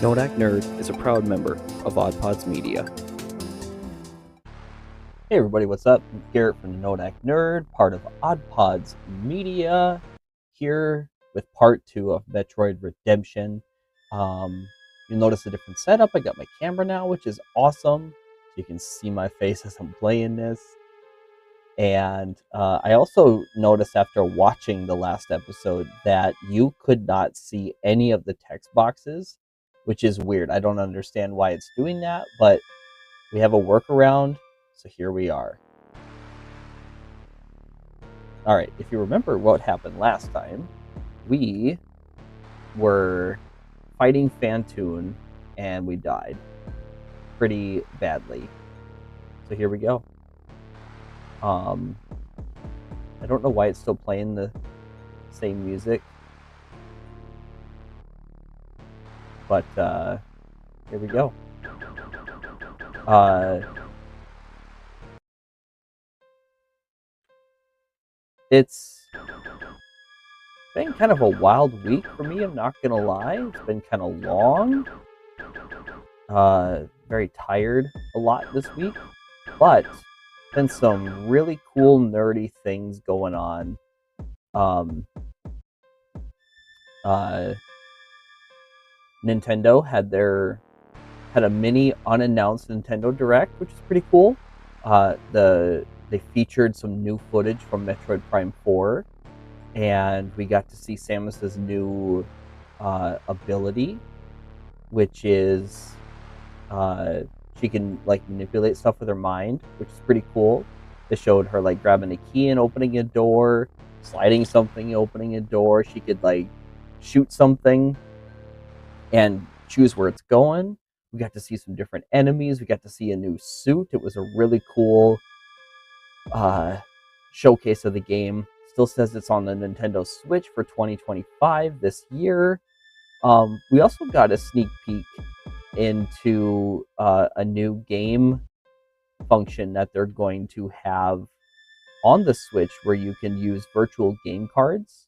Nodak Nerd is a proud member of Odd Pods Media. Hey everybody, what's up? Garrett from the Nodak Nerd, part of Odd Pods Media, here with part 2 of Metroid Redemption. You'll notice a different setup. I got my camera now, which is awesome. So you can see my face as I'm playing this. And I also noticed after watching the last episode that you could not see any of the text boxes, which is weird. I don't understand why it's doing that, but we have a workaround, so here we are. Alright, if you remember what happened last time, we were fighting Phantoon and we died pretty badly. So here we go. I don't know why it's still playing the same music, but here we go. It's been kind of a wild week for me, I'm not gonna lie. It's been kind of long. Very tired a lot this week, but been some really cool nerdy things going on. Nintendo had a mini unannounced Nintendo Direct, which is pretty cool. They featured some new footage from Metroid Prime 4, and we got to see Samus's new ability, which is she can like manipulate stuff with her mind, which is pretty cool. They showed her like grabbing a key and opening a door, sliding something, opening a door. She could like shoot something and choose where it's going. We got to see some different enemies. We got to see a new suit. It was a really cool showcase of the game. Still says it's on the Nintendo Switch for 2025 this year. We also got a sneak peek into a new game function that they're going to have on the Switch, where you can use virtual game cards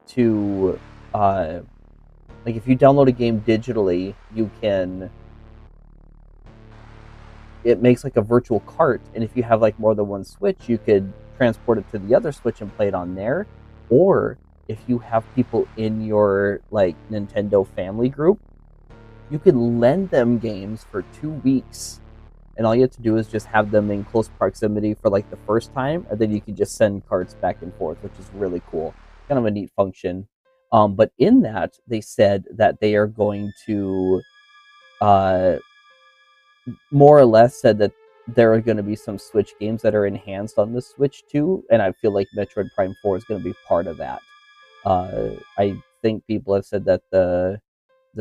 to like if you download a game digitally, it makes like a virtual cart, and if you have like more than one Switch, you could transport it to the other Switch and play it on there. Or if you have people in your like Nintendo family group, you can lend them games for 2 weeks, and all you have to do is just have them in close proximity for like the first time, and then you can just send cards back and forth, which is really cool. Kind of a neat function. But in that, they said that they are going to more or less said that there are going to be some Switch games that are enhanced on the Switch too, and I feel like Metroid Prime 4 is going to be part of that. I think people have said that the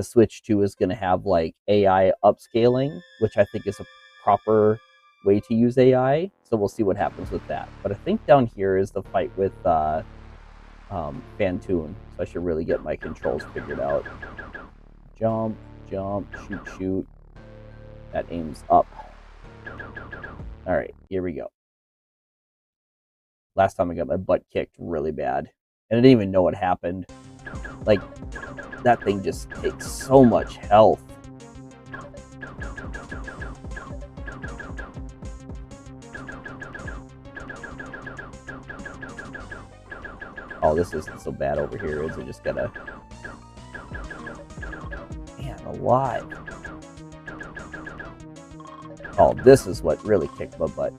Switch 2 is going to have like AI upscaling, which I think is a proper way to use AI. So we'll see what happens with that. But I think down here is the fight with Phantoon, so I should really get my controls figured out. Jump, jump, shoot, shoot. That aims up. Alright, here we go. Last time I got my butt kicked really bad, and I didn't even know what happened. Like, that thing just takes so much health. Oh, this isn't so bad over here, is it? Just gotta... Man, alive. Oh, this is what really kicked my butt.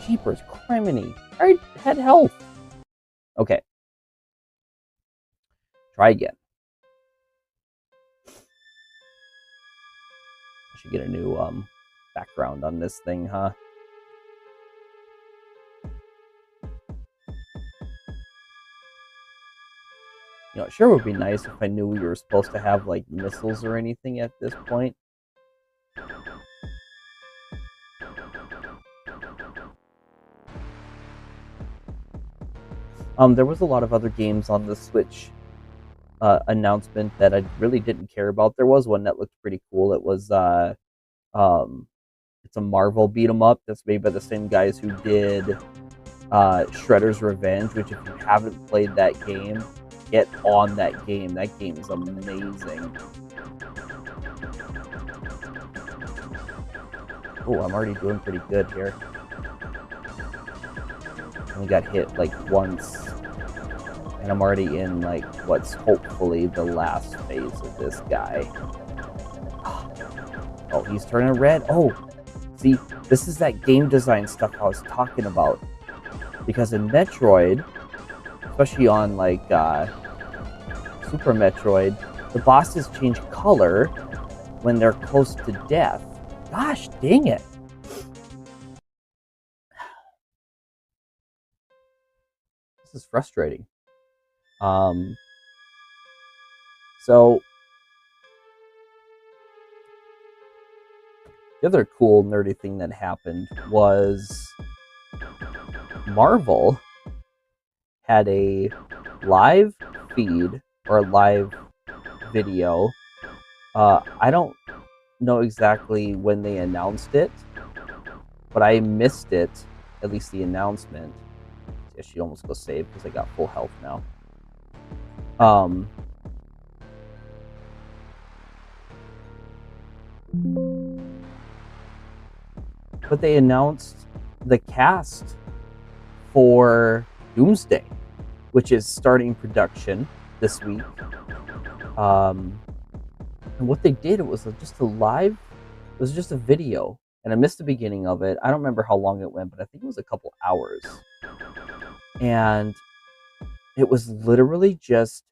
Jeepers criminy. I had health. Okay. Try again. I should get a new background on this thing, huh? You know, it sure would be nice if I knew we were supposed to have like missiles or anything at this point. There was a lot of other games on the Switch announcement that I really didn't care about. There was one that looked pretty cool. It was It's a Marvel beat 'em up that's made by the same guys who did Shredder's Revenge, which if you haven't played that game, get on that game. That game is amazing. Oh, I'm already doing pretty good here. Only got hit like once, and I'm already in like what's hopefully the last phase of this guy. Oh, he's turning red. Oh, see, this is that game design stuff I was talking about. Because in Metroid, especially on like Super Metroid, the bosses change color when they're close to death. Gosh dang it. This is frustrating. So the other cool nerdy thing that happened was Marvel had a live feed or live video. I don't know exactly when they announced it, but I missed it, at least the announcement. I should almost go save because I got full health now. But they announced the cast for Doomsday, which is starting production this week. And what they did, it was just a video, and I missed the beginning of it. I don't remember how long it went, but I think it was a couple hours. And it was literally just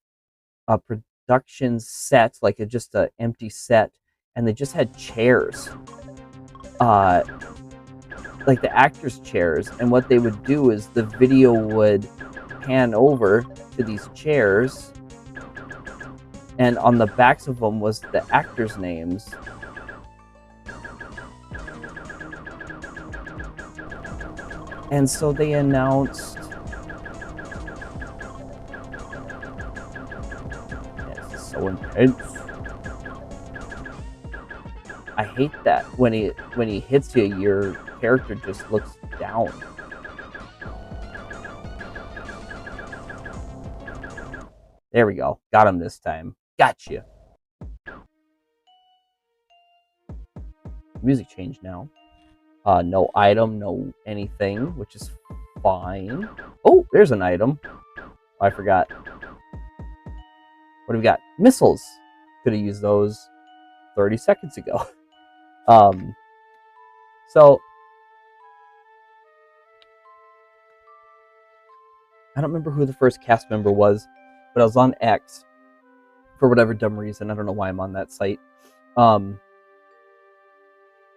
a production set, like just an empty set, and they just had chairs, like the actors' chairs. And what they would do is the video would pan over to these chairs, and on the backs of them was the actors' names. And so they announced, this is so intense. I hate that when he hits you, your character just looks down. There we go. Got him this time. Gotcha. Music change now. No item, no anything, which is fine. Oh, there's an item. Oh, I forgot. What do we got? Missiles. Could have used those 30 seconds ago. So I don't remember who the first cast member was, but I was on X for whatever dumb reason. I don't know why I'm on that site. And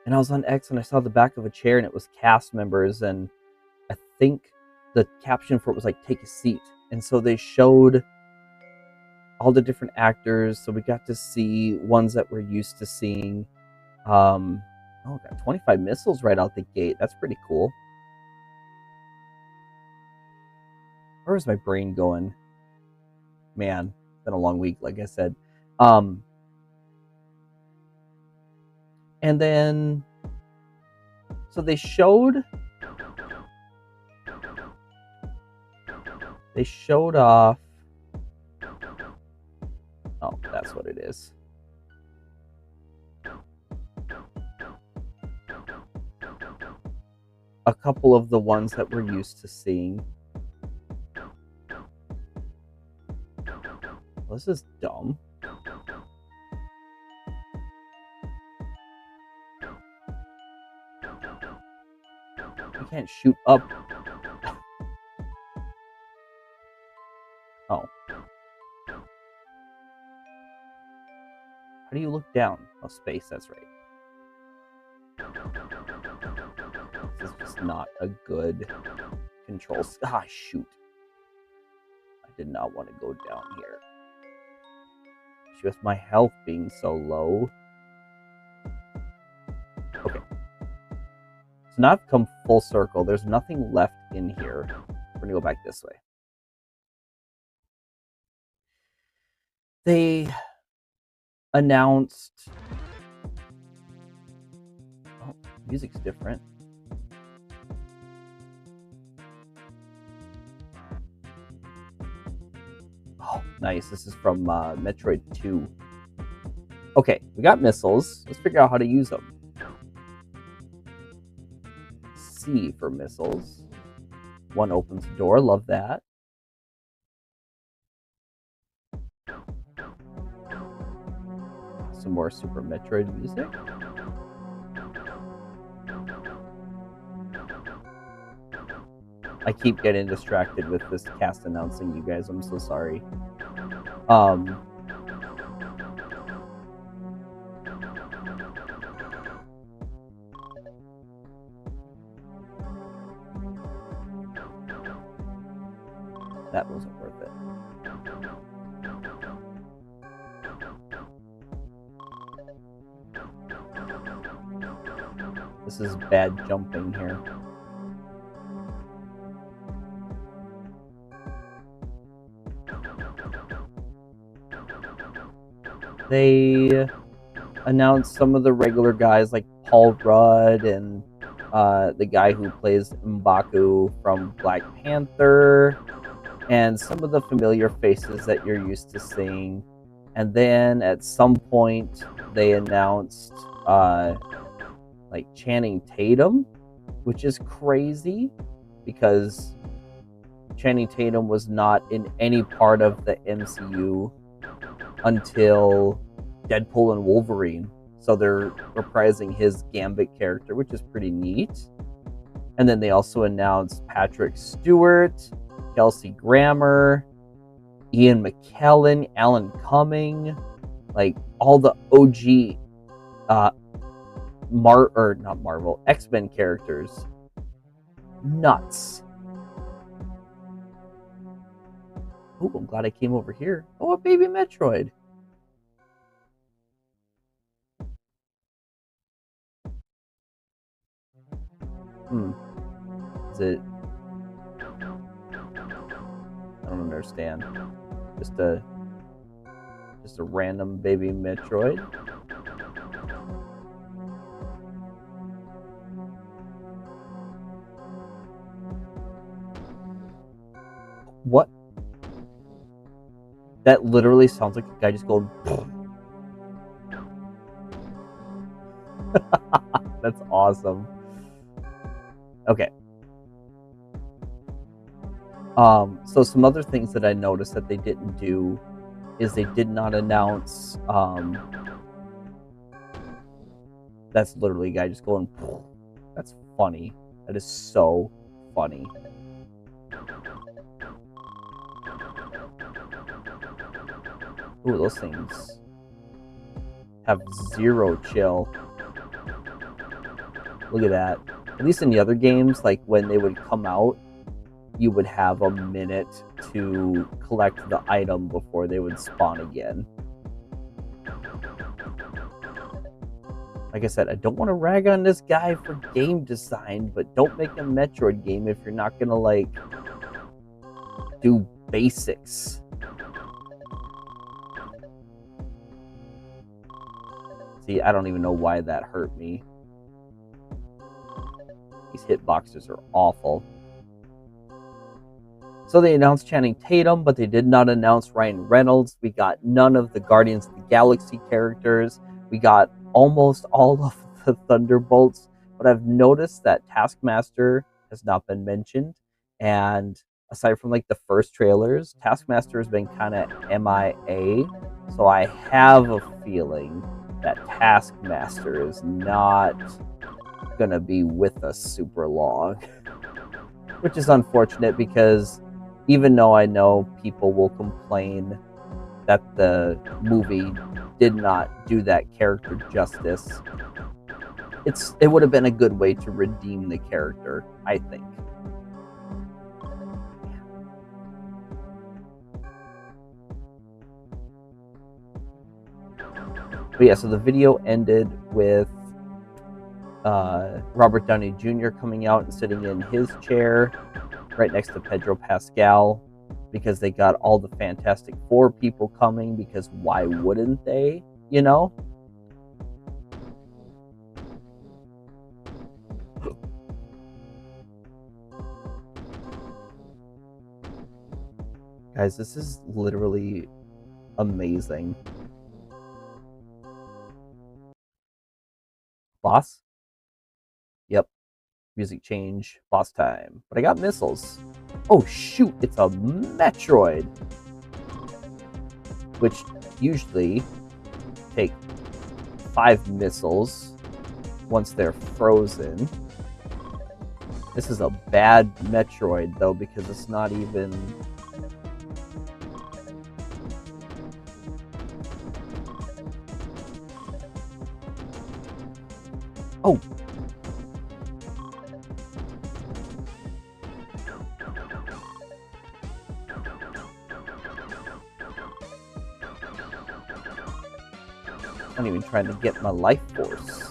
I was on X and I saw the back of a chair and it was cast members, and I think the caption for it was like, take a seat. And so they showed all the different actors, so we got to see ones that we're used to seeing. Oh, got 25 missiles right out the gate. That's pretty cool. Where is my brain going? Man, it's been a long week, like I said. And then, so they showed off. Oh, that's what it is. A couple of the ones that we're used to seeing. Well, this is dumb. You can't shoot up. Oh. How do you look down? Oh, space, that's right. This is just not a good control. Ah, shoot. I did not want to go down here. Just my health being so low. Okay. So now I've come full circle. There's nothing left in here. We're going to go back this way. They announced... Oh, Music's different. Oh, nice. This is from Metroid 2. Okay, we got missiles. Let's figure out how to use them. C for missiles. One opens the door. Love that. Some more Super Metroid music. I keep getting distracted with this cast announcing, you guys. I'm so sorry. That wasn't worth it. This is bad jumping here. They announced some of the regular guys like Paul Rudd and the guy who plays M'Baku from Black Panther, and some of the familiar faces that you're used to seeing. And then at some point they announced like Channing Tatum, which is crazy because Channing Tatum was not in any part of the MCU until Deadpool and Wolverine. So they're reprising his Gambit character, which is pretty neat. And then they also announced Patrick Stewart, Kelsey Grammer, Ian McKellen, Alan Cumming, like all the OG X-Men characters. Nuts. Oh, I'm glad I came over here. Oh, a baby Metroid. Is it? I don't understand. Just a random baby Metroid. What? That literally sounds like a guy just going. That's awesome. Okay. So some other things that I noticed that they didn't do is they did not announce. That's literally a guy just going. That's funny. That is so funny. Ooh, those things have zero chill. Look at that. At least in the other games, like when they would come out, you would have a minute to collect the item before they would spawn again. Like I said, I don't want to rag on this guy for game design, but don't make a Metroid game if you're not gonna like do basics. See, I don't even know why that hurt me. These hitboxes are awful. So they announced Channing Tatum, but they did not announce Ryan Reynolds. We got none of the Guardians of the Galaxy characters. We got almost all of the Thunderbolts. But I've noticed that Taskmaster has not been mentioned. And aside from like the first trailers, Taskmaster has been kind of MIA. So I have a feeling that Taskmaster is not gonna be with us super long. Which is unfortunate because even though I know people will complain that the movie did not do that character justice, it would have been a good way to redeem the character, I think. But yeah, so the video ended with Robert Downey Jr. coming out and sitting in his chair right next to Pedro Pascal because they got all the Fantastic Four people coming, because why wouldn't they, you know? Guys, this is literally amazing. Boss? Yep. Music change. Boss time. But I got missiles. Oh shoot, it's a Metroid! Which usually take 5 missiles once they're frozen. This is a bad Metroid though, because it's not even... Oh! I'm not even trying to get my life force.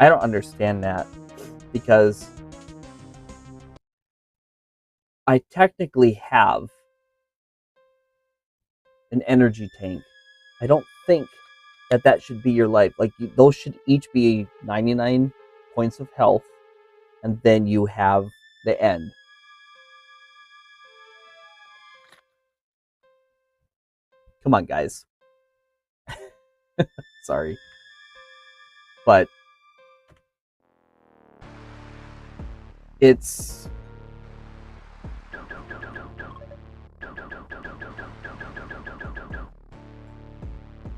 I don't understand that, because I technically have an energy tank. I don't think that that should be your life. Like, those should each be 99 points of health, and then you have the end. Come on, guys. Sorry. But it's...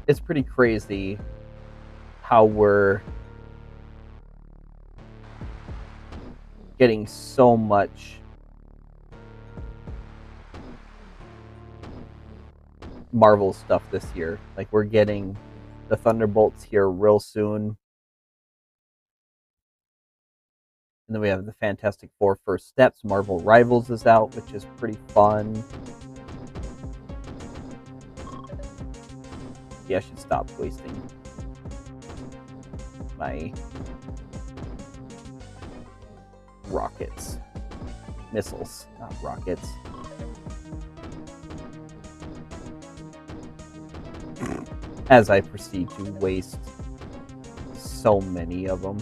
it's pretty crazy how we're getting so much Marvel stuff this year. Like, we're getting the Thunderbolts here real soon. And then we have the Fantastic Four First Steps. Marvel Rivals is out, which is pretty fun. Yeah, I should stop wasting my rockets. Missiles, not rockets. As I proceed to waste so many of them.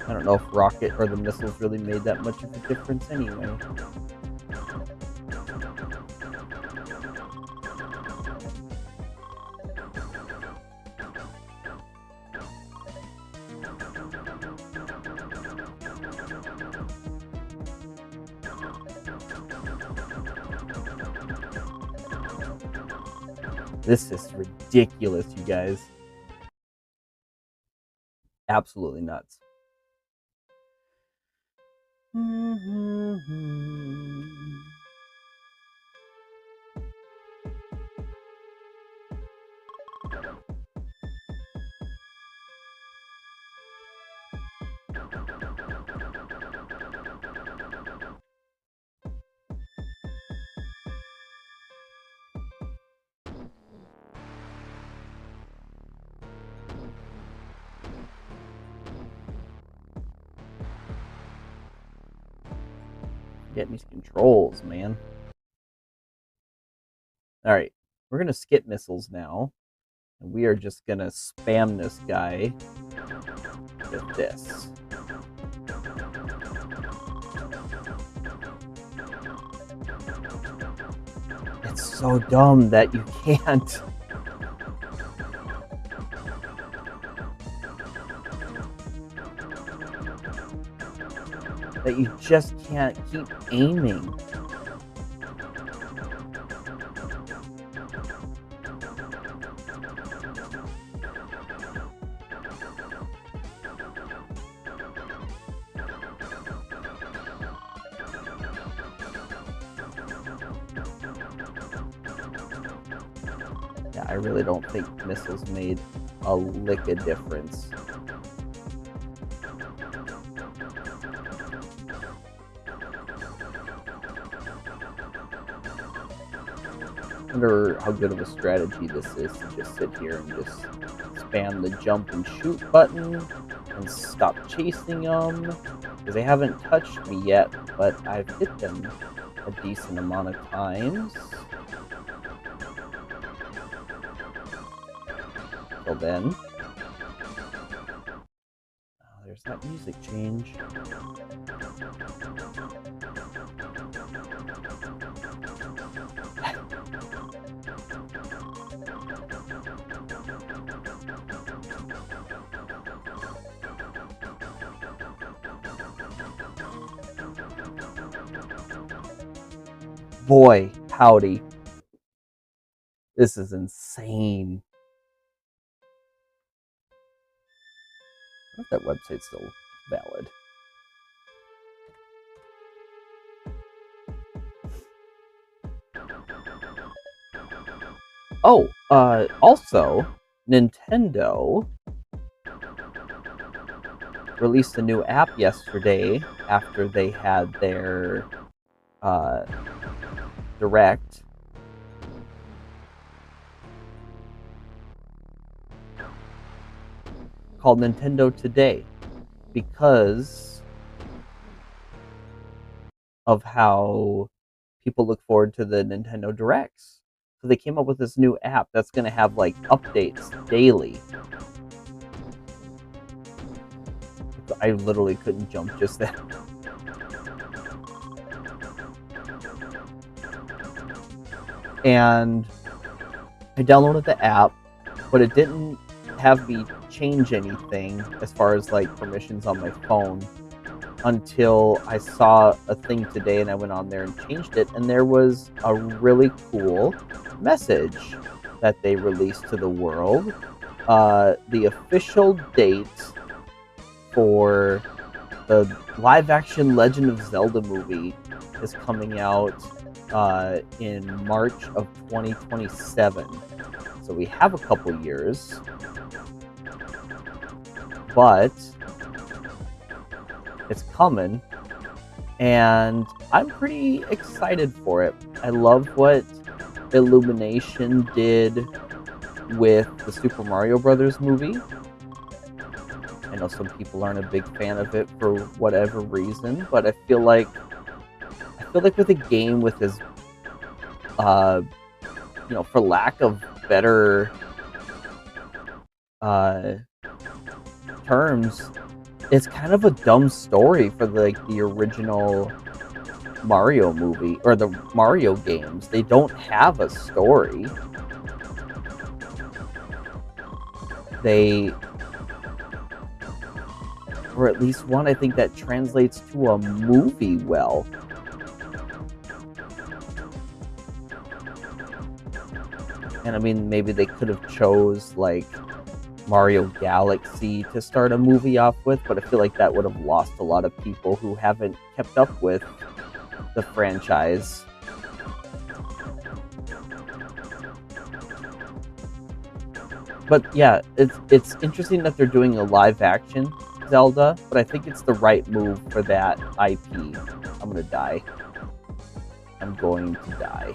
I don't know if rocket or the missiles really made that much of a difference anyway. This is ridiculous, you guys. Absolutely nuts. Getting these controls, man. Alright, we're gonna skip missiles now. And we are just gonna spam this guy with this. It's so dumb that you can't. That you just can't keep aiming. Yeah, I really don't think missiles made a lick of difference. wonder how good of a strategy this is to just sit here and just spam the jump and shoot button and stop chasing them, because they haven't touched me yet, but I've hit them a decent amount of times. Till then. Oh, there's that music change. Boy, howdy. This is insane. I wonder if that website's still valid. Oh, also, Nintendo released a new app yesterday after they had their Direct. Called Nintendo Today, because of how people look forward to the Nintendo Directs. So they came up with this new app that's going to have like updates daily. I literally couldn't jump just then. And I downloaded the app, but it didn't have me change anything as far as like permissions on my phone until I saw a thing today, and I went on there and changed it, and there was a really cool message that they released to the world. The official date for the live-action Legend of Zelda movie is coming out in March of 2027. So we have a couple years, but it's coming, and I'm pretty excited for it. I love what Illumination did with the Super Mario Brothers movie. I know some people aren't a big fan of it for whatever reason, but I feel like with a game with as for lack of better terms, it's kind of a dumb story for the original Mario movie or the Mario games. They don't have a story. Or at least one, I think, that translates to a movie well. And I mean, maybe they could have chose like Mario Galaxy to start a movie off with, but I feel like that would have lost a lot of people who haven't kept up with the franchise. But yeah, it's interesting that they're doing a live action Zelda, but I think it's the right move for that IP. I'm gonna die. I'm going to die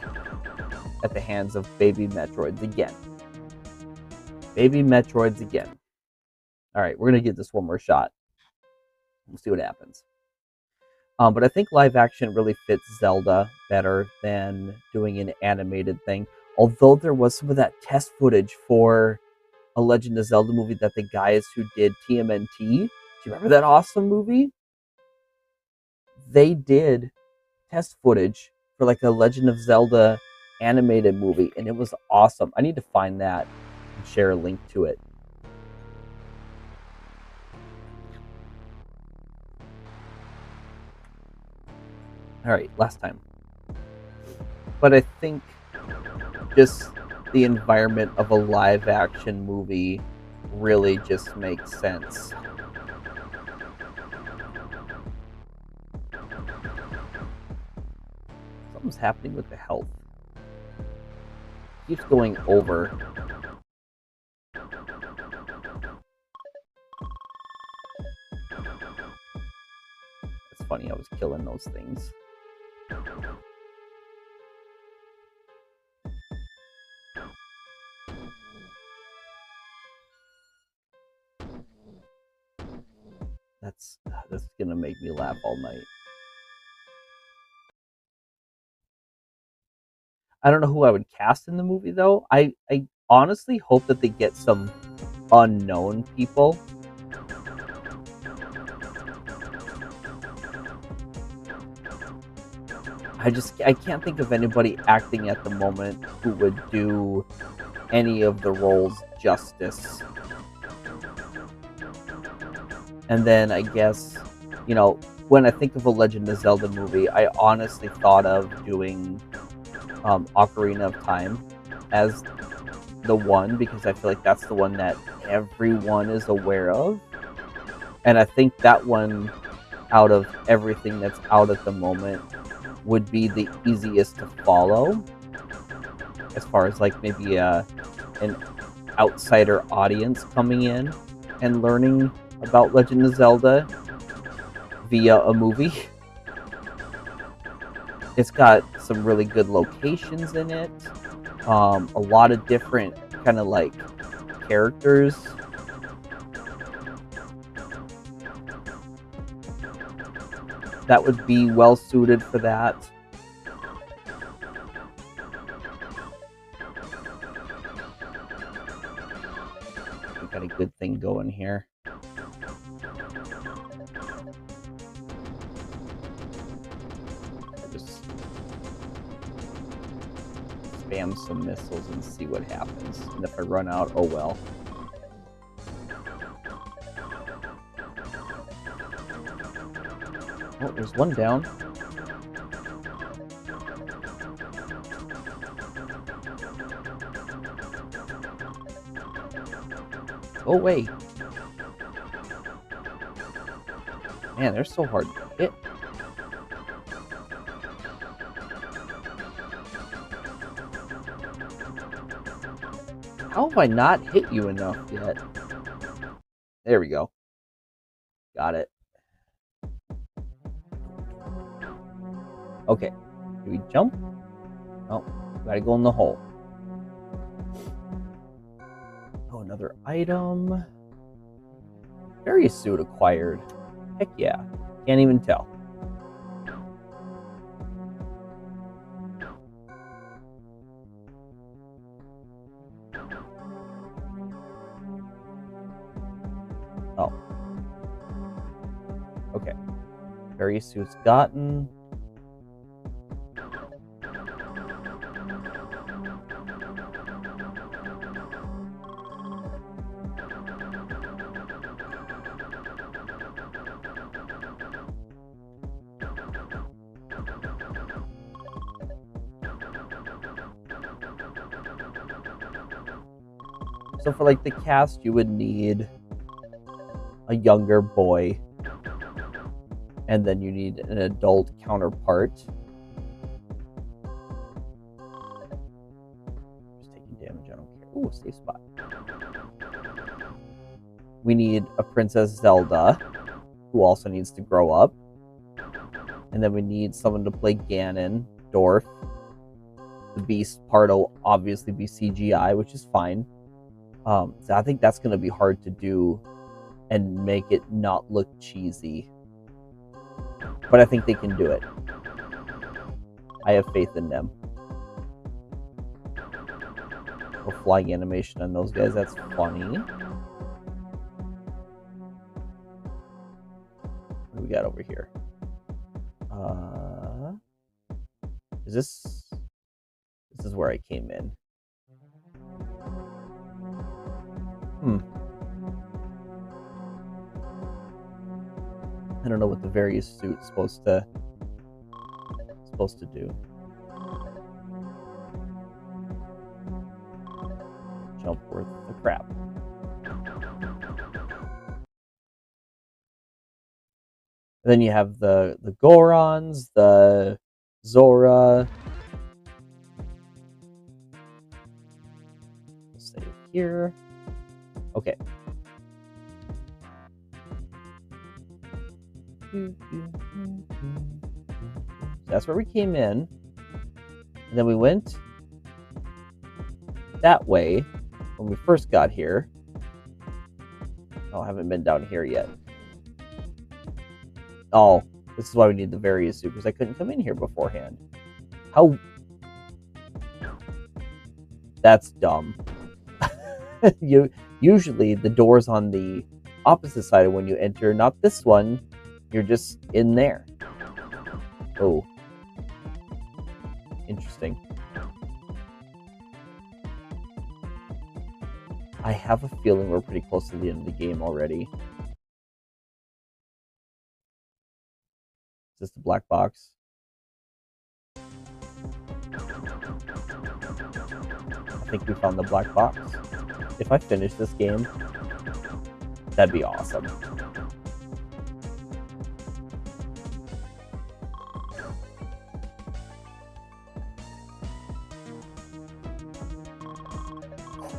at the hands of baby Metroids again. Baby Metroids again. Alright, we're gonna give this one more shot. We'll see what happens. But I think live action really fits Zelda better than doing an animated thing. Although there was some of that test footage for a Legend of Zelda movie that the guys who did TMNT, do you remember that awesome movie? They did test footage for like a Legend of Zelda animated movie, and it was awesome. I need to find that and share a link to it. Alright, last time. But I think just the environment of a live action movie really just makes sense. Something's happening with the health. It keeps going over. It's funny, I was killing those things. That's gonna make me laugh all night. I don't know who I would cast in the movie though. I honestly hope that they get some unknown people. I can't think of anybody acting at the moment who would do any of the roles justice. And then I guess, you know, when I think of a Legend of Zelda movie, I honestly thought of doing Ocarina of Time as the one, because I feel like that's the one that everyone is aware of. And I think that one, out of everything that's out at the moment, would be the easiest to follow, as far as like maybe an outsider audience coming in and learning about Legend of Zelda via a movie. It's got some really good locations in it, a lot of different kind of like characters. That would be well suited for that. We got a good thing going here. I'll just spam some missiles and see what happens. And if I run out, oh well. Oh, there's one down. Oh, wait. Man, they're so hard to hit. How have I not hit you enough yet? There we go. Got it. Okay. Do we jump? Oh, gotta go in the hole. Oh, another item. Fairy suit acquired. Heck yeah. Can't even tell. Oh. Okay. Fairy suit's gotten. So for like the cast, you would need a younger boy, and then you need an adult counterpart. Just taking damage, I don't care. Ooh, safe spot. We need a Princess Zelda, who also needs to grow up. And then we need someone to play Ganondorf. The Beast part will obviously be CGI, which is fine. So I think that's going to be hard to do and make it not look cheesy. But I think they can do it. I have faith in them. A flying animation on those guys, that's funny. What do we got over here? This is where I came in. I don't know what the various suit's supposed to do. Jump worth the crap. And then you have the Gorons, the Zora. Save here. Okay. That's where we came in. And then we went that way when we first got here. Oh, I haven't been down here yet. Oh, this is why we need the various suit, because I couldn't come in here beforehand. How? That's dumb. Usually the door's on the opposite side of when you enter, not this one. You're just in there. Oh. Interesting. I have a feeling we're pretty close to the end of the game already. Is this the black box? I think we found the black box. If I finish this game, that'd be awesome.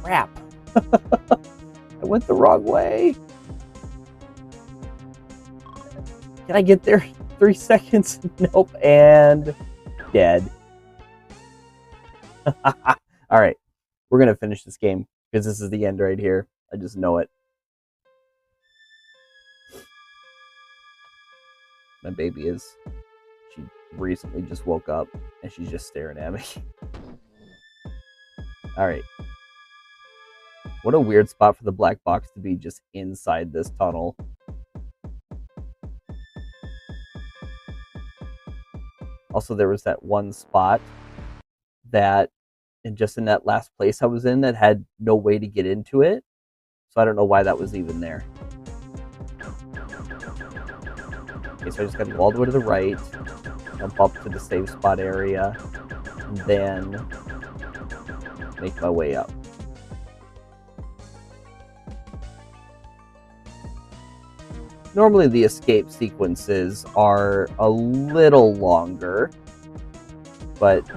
Crap. I went the wrong way. Can I get there? 3 seconds? Nope. And dead. Alright. We're going to finish this game because this is the end right here. I just know it. My baby is. She recently just woke up and she's just staring at me. Alright. What a weird spot for the black box to be just inside this tunnel. Also, there was that one spot that, and just in that last place I was in, that had no way to get into it. So I don't know why that was even there. Okay, so I just got to go all the way to the right, jump up to the save spot area, and then make my way up. Normally the escape sequences are a little longer, but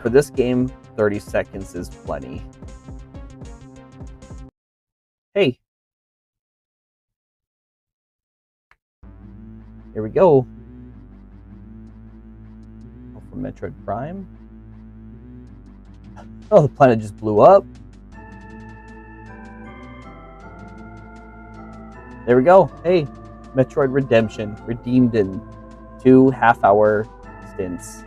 for this game, 30 seconds is plenty. Hey! Here we go. Oh, from Metroid Prime. Oh, the planet just blew up. There we go. Hey! Metroid Redemption, redeemed in 2 half-hour stints.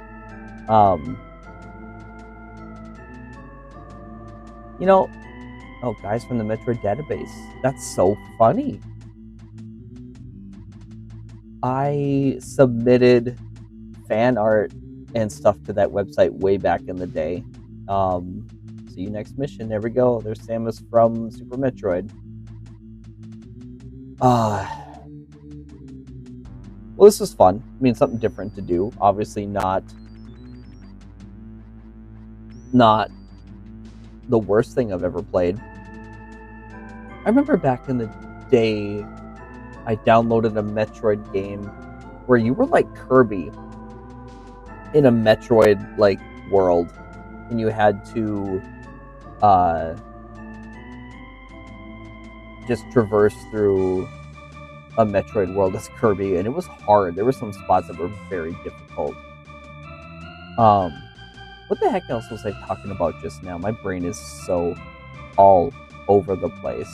You know, oh, guys from the Metroid database. That's so funny. I submitted fan art and stuff to that website way back in the day. See you next mission. There we go. There's Samus from Super Metroid. Well, this was fun. I mean, something different to do. Obviously not the worst thing I've ever played. I remember back in the day, I downloaded a Metroid game where you were like Kirby in a Metroid-like world, and you had to just traverse through a Metroid world as Kirby, and it was hard. There were some spots that were very difficult. What the heck else was I talking about just now? My brain is so all over the place.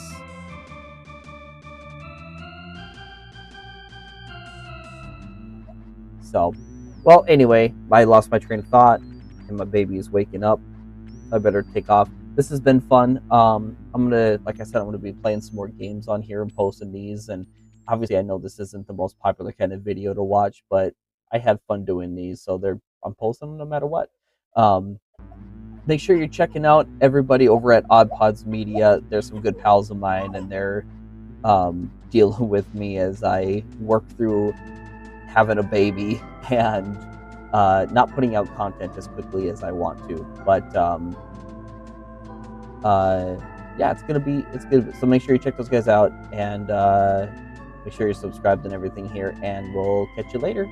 So, well, anyway, I lost my train of thought, and my baby is waking up. I better take off. This has been fun. I'm gonna, like I said, I'm gonna be playing some more games on here and posting these, and obviously I know this isn't the most popular kind of video to watch, but I had fun doing these, so I'm posting them no matter what. Make sure you're checking out everybody over at Odd Pods Media. There's some good pals of mine, and they're dealing with me as I work through having a baby and not putting out content as quickly as I want to. But yeah, it's good. So make sure you check those guys out, and make sure you're subscribed and everything here, and we'll catch you later.